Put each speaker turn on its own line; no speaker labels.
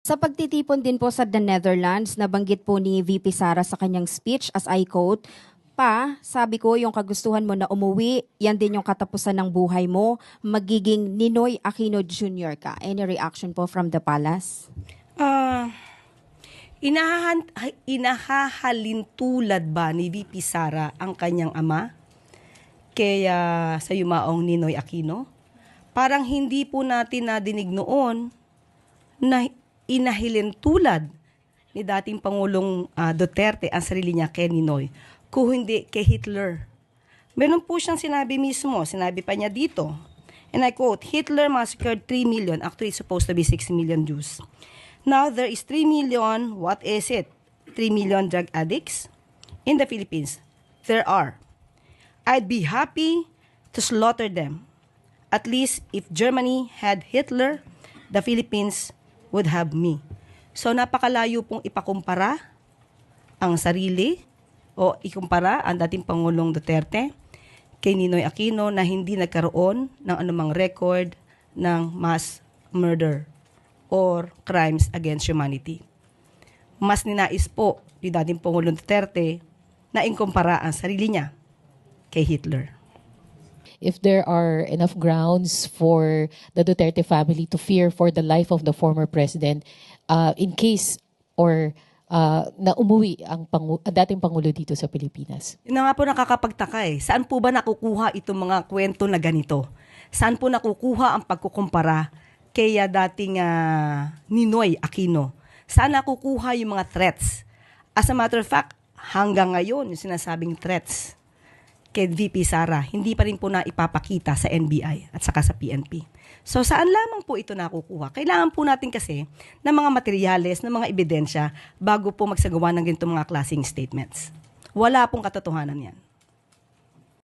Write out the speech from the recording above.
Sa pagtitipon din po sa The Netherlands, nabanggit po ni VP Sara sa kanyang speech, as I quote, sabi ko, yung kagustuhan mo na umuwi, yan din yung katapusan ng buhay mo, magiging Ninoy Aquino Jr. ka. Any reaction po from the palace?
Inahahalintulad ba ni VP Sara ang kanyang ama kaya sa yumaong Ninoy Aquino? Parang hindi po natin nadinig noon na inahilintulad ni dating Pangulong Duterte ang sarili niya kay Ninoy, kung hindi kay Hitler. Meron po siyang sinabi mismo, sinabi pa niya dito, and I quote, Hitler massacred 3 million, actually it's supposed to be 6 million Jews. Now there is 3 million, what is it? 3 million drug addicts in the Philippines. There are. I'd be happy to slaughter them. At least if Germany had Hitler, the Philippines would have me. So napakalayo pong ipakumpara ang sarili o ikumpara ang dating Pangulong Duterte kay Ninoy Aquino na hindi nagkaroon ng anumang record ng mass murder or crimes against humanity. Mas ninais po ni dating Pangulong Duterte na ikumpara ang sarili niya kay Hitler.
If there are enough grounds for the Duterte family to fear for the life of the former president, in case or na umuwi ang dating Pangulo dito sa Pilipinas.
Yun na nga po nakakapagtaka eh. Saan po ba nakukuha itong mga kwento na ganito? Saan po nakukuha ang pagkukumpara kay dating Ninoy Aquino? Saan nakukuha yung mga threats? As a matter of fact, hanggang ngayon yung sinasabing threats kay VP Sara, hindi pa rin po na ipapakita sa NBI at saka sa PNP. So saan lamang po ito nakukuha? Kailangan po natin kasi ng mga materyales, ng mga ebidensya bago po magsagawa ng ganitong mga klaseng statements. Wala pong katotohanan yan.